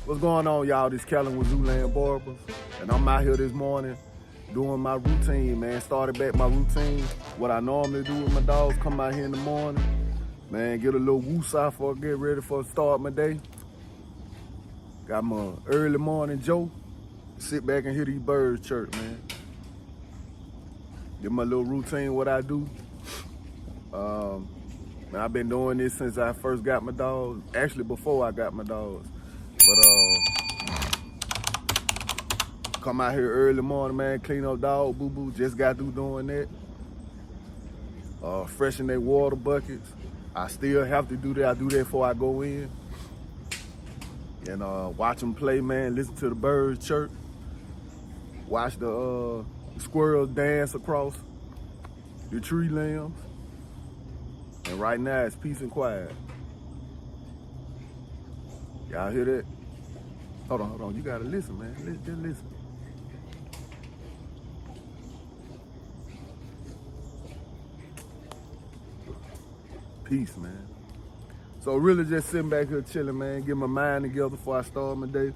What's going on, y'all? This Kellen with Zooland Barbers, and I'm out here this morning doing my routine, man. Started back my routine. What I normally do with my dogs, come out here in the morning, man, get a little woosah before I get ready for start my day. Got my early morning Joe. Sit back and hear these birds chirp, man. Get my little routine, what I do. Man, I've been doing this since I first got my dogs. Actually, before I got my dogs. But come out here early morning, man, clean up dog boo-boo. Just got through doing that. Freshen their water buckets. I still have to do that. I do that before I go in. And watch them play, man. Listen to the birds chirp. Watch the squirrels dance across the tree limbs. And right now, it's peace and quiet. Y'all hear that? Hold on. You gotta listen, man. Just listen. Peace, man. So really just sitting back here chilling, man. Get my mind together before I start my day.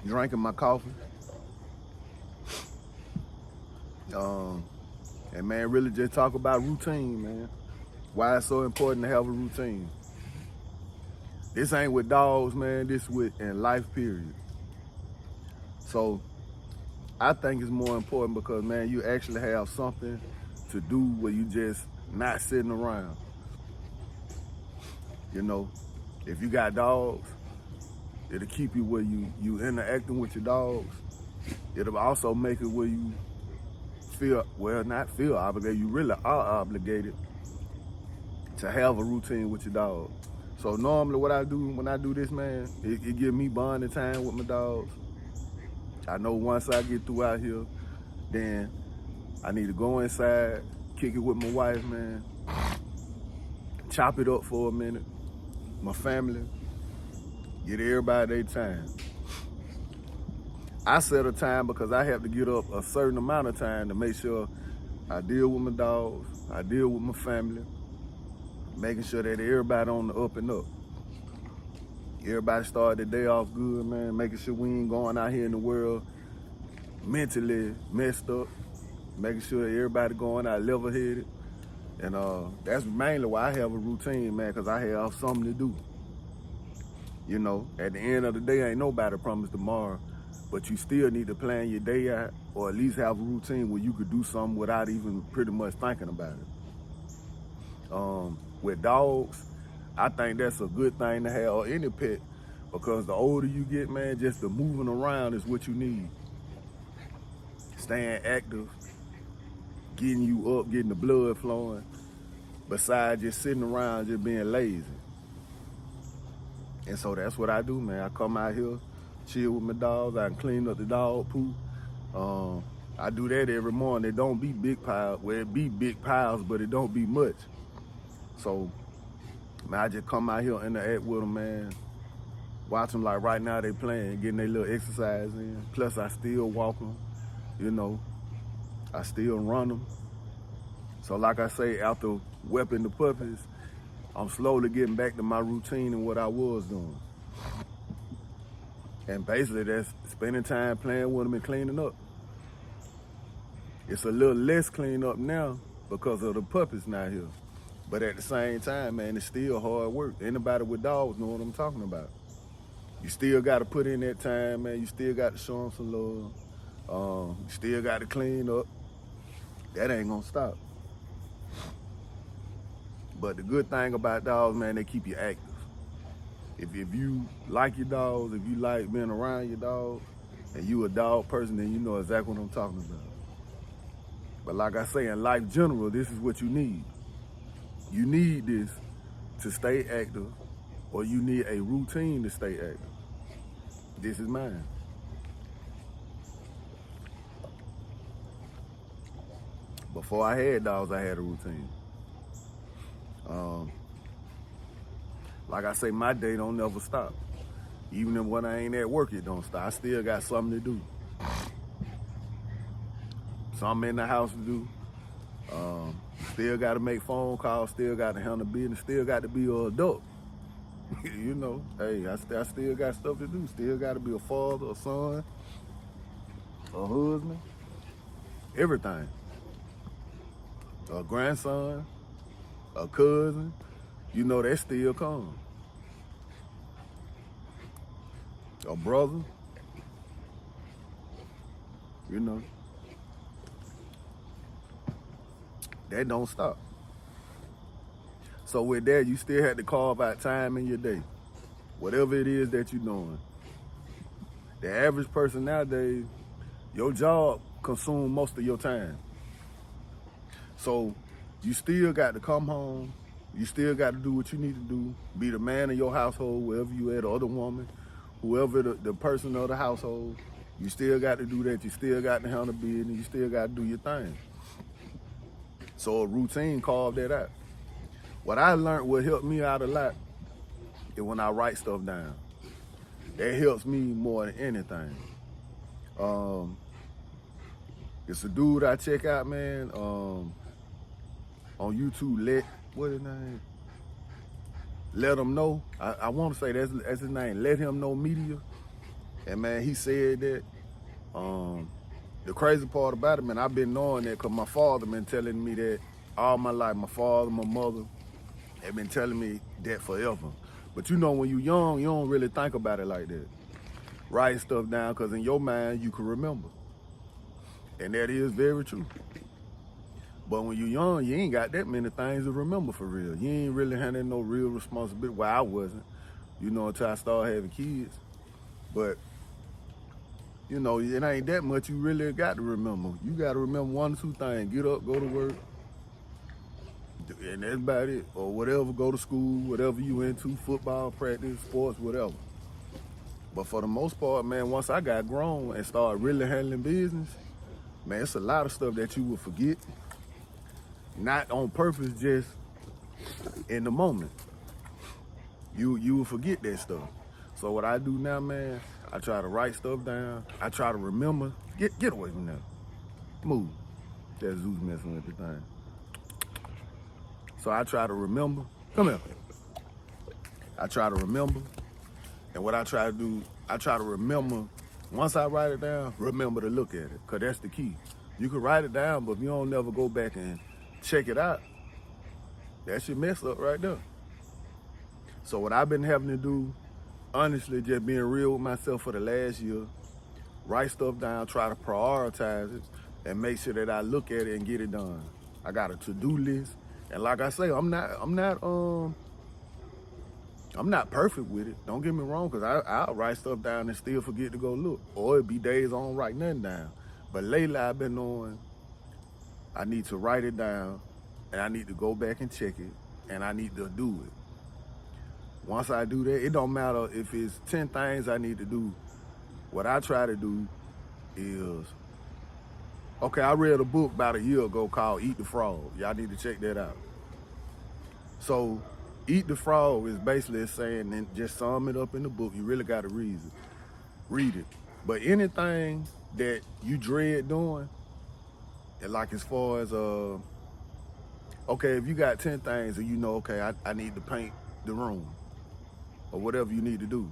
Drinking my coffee. And man, really just talk about routine, man. Why it's so important to have a routine. This ain't with dogs, man. This with in life, period. So I think it's more important because, man, you actually have something to do where you just not sitting around. You know, if you got dogs, it'll keep you where you interacting with your dogs. It'll also make it where you not feel obligated, you really are obligated to have a routine with your dog. So normally what I do when I do this, man, it give me bonding time with my dogs. I know once I get through out here, then I need to go inside, kick it with my wife, man, chop it up for a minute, my family, get everybody their time. I set a time because I have to get up a certain amount of time to make sure I deal with my dogs, I deal with my family, making sure that everybody on the up and up. Everybody start the day off good, man, making sure we ain't going out here in the world mentally messed up, making sure everybody going out level-headed. And that's mainly why I have a routine, man, because I have something to do. You know, at the end of the day, ain't nobody promised tomorrow, but you still need to plan your day out or at least have a routine where you could do something without even pretty much thinking about it. With dogs, I think that's a good thing to have, or any pet, because the older you get, man, just the moving around is what you need. Staying active, getting you up, getting the blood flowing, besides just sitting around just being lazy. And so that's what I do, man. I come out here, chill with my dogs. I clean up the dog poo. I do that every morning. It don't be big piles. Well, it be big piles, but it don't be much. So, man, I just come out here and interact with them, man. Watch them like right now they playing, getting their little exercise in. Plus, I still walk them, you know. I still run them. So, like I say, after whelping the puppies, I'm slowly getting back to my routine and what I was doing. And basically, that's spending time playing with them and cleaning up. It's a little less clean up now because of the puppies not here. But at the same time, man, it's still hard work. Anybody with dogs know what I'm talking about. You still got to put in that time, man. You still got to show them some love. You still got to clean up. That ain't going to stop. But the good thing about dogs, man, they keep you active. If you like your dogs, if you like being around your dogs, and you a dog person, then you know exactly what I'm talking about. But like I say, in life general, this is what you need. You need this to stay active, or you need a routine to stay active. This is mine. Before I had dogs, I had a routine. Like I say, my day don't never stop. Even when I ain't at work, it don't stop. I still got something to do. Something in the house to do. Still got to make phone calls, still got to handle business, still got to be an adult. You know, hey, I still got stuff to do. Still got to be a father, a son, a husband, everything. A grandson, a cousin. You know, that still comes. A brother. You know, that don't stop. So with that, you still had to carve out time in your day, whatever it is that you're doing. The average person nowadays, your job consumes most of your time. So you still got to come home. You still got to do what you need to do. Be the man of your household, wherever you at, the other woman, whoever the person of the household. You still got to do that. You still got to handle business. You still got to do your thing. So a routine carved that out. What I learned what helped me out a lot is when I write stuff down. That helps me more than anything. It's a dude I check out, man, on YouTube, what his name? Let Him Know. I want to say that's his name, Let Him Know Media. And man, he said that. The crazy part about it, man, I've been knowing that because my father been telling me that all my life. My father, my mother, have been telling me that forever. But you know, when you're young, you don't really think about it like that. Write stuff down, because in your mind, you can remember. And that is very true. But when you're young, you ain't got that many things to remember for real. You ain't really having no real responsibility. Well, I wasn't, you know, until I started having kids. But, you know, it ain't that much you really got to remember. You got to remember one or two things. Get up, go to work, and that's about it. Or whatever, go to school, whatever you into, football, practice, sports, whatever. But for the most part, man, once I got grown and started really handling business, man, it's a lot of stuff that you will forget. Not on purpose, just in the moment. You will forget that stuff. So what I do now, man, I try to write stuff down. I try to remember. Get away from that. Move. That Zeus messing with the thing. So I try to remember. Come here. I try to remember. And what I try to do, I try to remember. Once I write it down, remember to look at it, because that's the key. You can write it down, but if you don't never go back and check it out, that's your mess up right there. So what I've been having to do, honestly, just being real with myself for the last year, write stuff down, try to prioritize it, and make sure that I look at it and get it done. I got a to-do list, and like I say, I'm not perfect with it. Don't get me wrong, because I'll write stuff down and still forget to go look, or it'll be days I don't write nothing down. But lately I've been knowing I need to write it down, and I need to go back and check it, and I need to do it. Once I do that, it don't matter if it's 10 things I need to do. What I try to do is, okay, I read a book about a year ago called Eat the Frog. Y'all need to check that out. So Eat the Frog is basically saying, and just sum it up in the book, you really got to read it. But anything that you dread doing, and like as far as, okay, if you got 10 things and you know, okay, I need to paint the room, or whatever you need to do,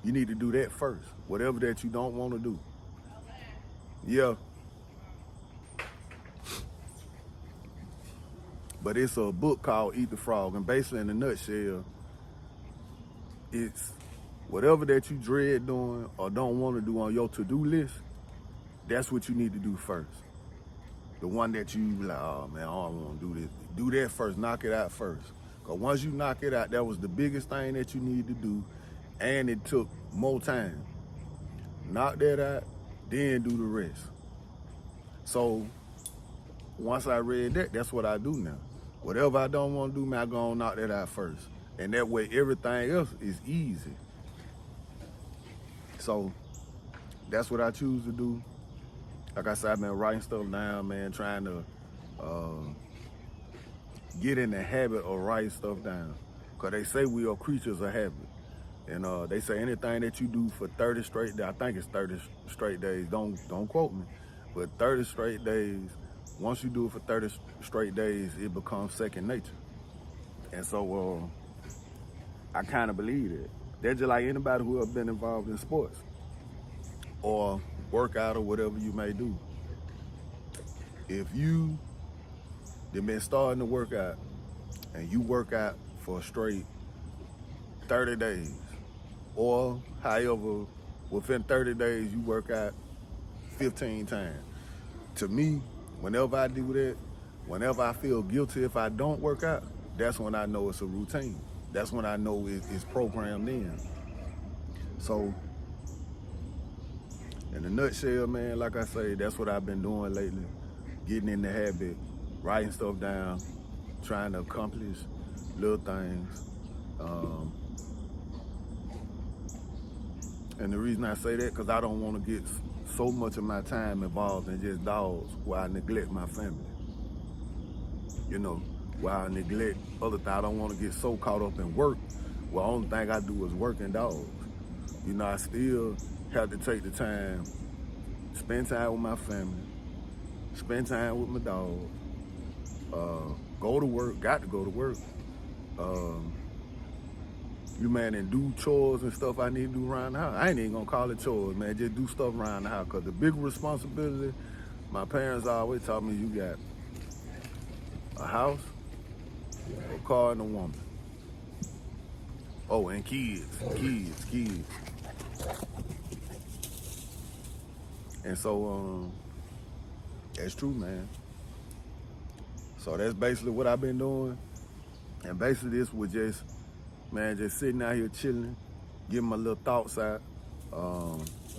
you need to do that first. Whatever that you don't want to do. Yeah. But it's a book called Eat the Frog, and basically in a nutshell, it's whatever that you dread doing or don't want to do on your to-do list, that's what you need to do first. The one that you like, oh man, I don't want to do this. Do that first, knock it out first. Because once you knock it out, that was the biggest thing that you need to do, and it took more time. Knock that out, then do the rest. So once I read that, that's what I do now. Whatever I don't want to do, man, I go and knock that out first. And that way everything else is easy. So that's what I choose to do. Like I said, I've been writing stuff down, man, trying to get in the habit of writing stuff down. Because they say we are creatures of habit. And they say anything that you do for 30 straight days, I think it's 30 straight days, don't quote me, but 30 straight days, once you do it for 30 straight days, it becomes second nature. And so I kind of believe that. They're just like anybody who have been involved in sports or workout or whatever you may do. If you have been starting to work out and you work out for a straight 30 days, or however, within 30 days you work out 15 times. To me, whenever I do that, whenever I feel guilty if I don't work out, that's when I know it's a routine. That's when I know it's programmed in. So, in a nutshell, man, like I say, that's what I've been doing lately. Getting in the habit, writing stuff down, trying to accomplish little things. And the reason I say that, because I don't want to get so much of my time involved in just dogs while I neglect my family. You know, while I neglect other things. I don't want to get so caught up in work. Well, the only thing I do is work and dogs. You know, I still have to take the time, spend time with my family, spend time with my dog, go to work, got to go to work. And do chores and stuff I need to do around the house. I ain't even gonna call it chores, man. Just do stuff around the house. Cause the big responsibility, my parents always taught me, you got a house, a car, and a woman. Oh, and kids. And so, that's true, man. So that's basically what I've been doing. And basically this was just sitting out here chilling, getting my little thoughts out,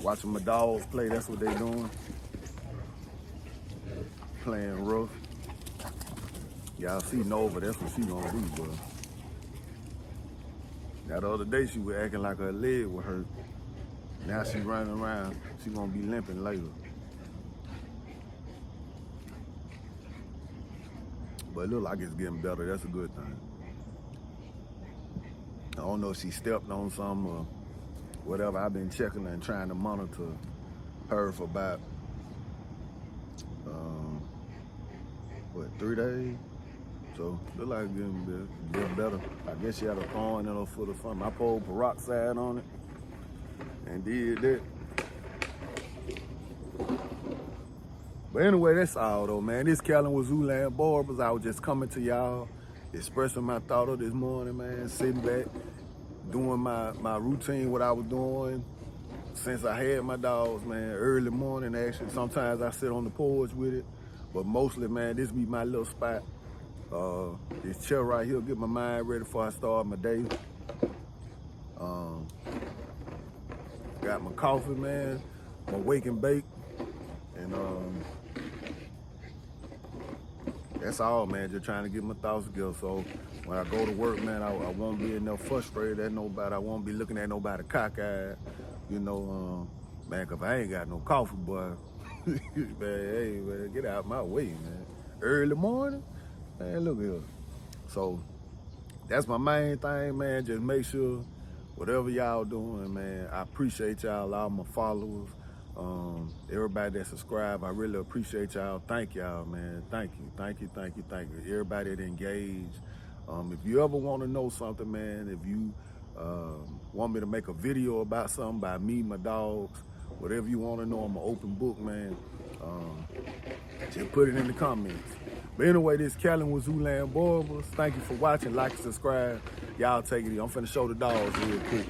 watching my dogs play. That's what they doing. Playing rough. Y'all see Nova, that's what she gonna do, bro. Now the other day she was acting like her leg was hurt. Now she running around, she gonna be limping later. But it look like it's getting better, that's a good thing. I don't know if she stepped on something or whatever. I've been checking and trying to monitor her for about, 3 days? So, look like it's getting better. I guess she had a thorn in her foot or something. I poured peroxide on it and did that. But anyway, that's all though, man. This Kalamazoo Zooland Barbers. I was just coming to y'all, expressing my thought of this morning, man. Sitting back, doing my routine, what I was doing since I had my dogs, man. Early morning, actually. Sometimes I sit on the porch with it. But mostly, man, this be my little spot. This chair right here, get my mind ready before I start my day. Got my coffee, man, my wake and bake. And that's all, man, just trying to get my thoughts together. So when I go to work, man, I won't be enough frustrated at nobody. I won't be looking at nobody cockeyed, you know, man, because I ain't got no coffee, boy. Man, hey, man, get out my way, man. Early morning, man, look here. So that's my main thing, man. Just make sure whatever y'all doing, man, I appreciate y'all, all my followers. Everybody that subscribe, I really appreciate y'all. Thank y'all, man. Thank you. Everybody that engaged. If you ever want to know something, man, if you want me to make a video about something by me, my dogs, whatever you want to know, I'm an open book, man. Just put it in the comments. But anyway, this Kalamazoo Zooland Barbers. Thank you for watching. Like and subscribe. Y'all take it easy. I'm finna show the dogs real quick.